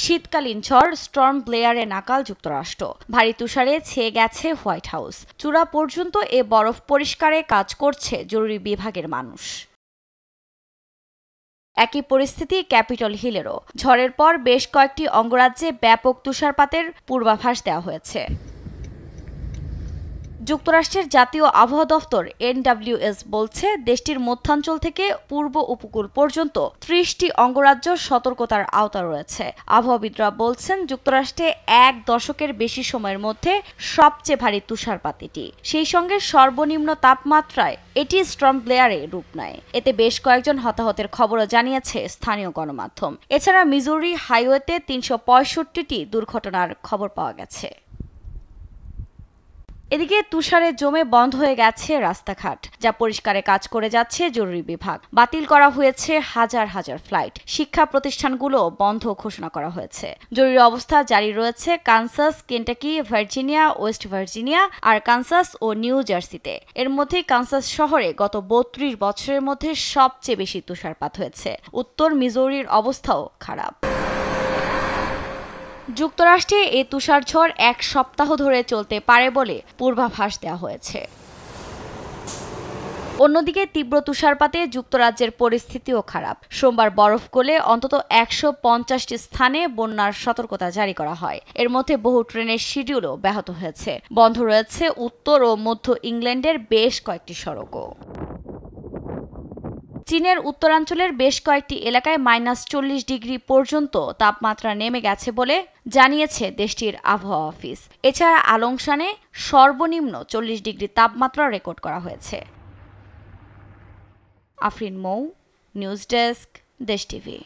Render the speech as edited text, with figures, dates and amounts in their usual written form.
শীতকালীন ঝড় স্টর্ম ব্লেয়ারে নাকাল যুক্তরাষ্ট্র। ভারী তুষারে ছেয়ে গেছে হোয়াইট হাউস। চূড়া পর্যন্ত এ বরফ পরিষ্কারে কাজ করছে জরুরি বিভাগের মানুষ। একই পরিস্থিতি ক্যাপিটল হিলেরও। ঝড়ের পর বেশ কয়েকটি অঙ্গরাজ্যে ব্যাপক তুষারপাতের পূর্বাভাস দেওয়া হয়েছে। যুক্তরাষ্ট্রের জাতীয় আবহাওয়া দফতর NWS বলছে, দেশটির মধ্যাঞ্চল থেকে পূর্ব উপকূল পর্যন্ত ৩০টি অঙ্গরাজ্য সতর্কতার আওতা রয়েছে। আবহাওয়াবিদরা বলছেন, যুক্তরাষ্ট্রে এক দশকের বেশি সময়ের মধ্যে সবচেয়ে ভারী তুষারপাত এটি। সেই সঙ্গে সর্বনিম্ন তাপমাত্রায় এটি স্টর্ম ব্লেয়ারে রূপ নেয়। এতে বেশ কয়েকজন হতাহতের খবরও জানিয়েছে স্থানীয় গণমাধ্যম। এছাড়া মিজুরি হাইওয়েতে ৩৬৫টি দুর্ঘটনার খবর পাওয়া গেছে। এদিকে তুষারে জমে বন্ধ হয়ে গেছে রাস্তাঘাট, যা পরিষ্কারে কাজ করে যাচ্ছে জরুরি বিভাগ। বাতিল করা হয়েছে হাজার হাজার ফ্লাইট। শিক্ষা প্রতিষ্ঠানগুলো বন্ধ ঘোষণা করা হয়েছে। জরুরি অবস্থা জারি রয়েছে Kansas, Kentucky, Virginia, West Virginia, Arkansas ও নিউ জার্সিতে। এর মধ্যে কানসাস শহরে গত ৩২ বছরের মধ্যে সবচেয়ে বেশি তুষারপাত হয়েছে। উত্তর মিজুরির অবস্থাও খারাপ। যুক্তরাষ্ট্রে এই তুষারঝড় এক সপ্তাহ ধরে চলতে পারে বলে পূর্বাভাস দেওয়া হয়েছে। অন্যদিকে তীব্র তুষারপাতে যুক্তরাজ্যের পরিস্থিতিও খারাপ। সোমবার বরফ গলে অন্তত ১৫০টি স্থানে বন্যার সতর্কতা জারি করা হয়। এর মধ্যে বহু ট্রেনের শিডিউলও ব্যাহত হয়েছে। বন্ধ রয়েছে উত্তর ও মধ্য ইংল্যান্ডের বেশ কয়েকটি সড়কও। চীনের উত্তরাঞ্চলের বেশ কয়েকটি এলাকায় -৪০ ডিগ্রি পর্যন্ত তাপমাত্রা নেমে গেছে বলে জানিয়েছে দেশটির আবহাওয়া অফিস। এছাড়া আলংশানে সর্বনিম্ন ৪০ ডিগ্রি তাপমাত্রা রেকর্ড করা হয়েছে। আফরিন মৌ, নিউজ ডেস্ক, দেশ টিভি।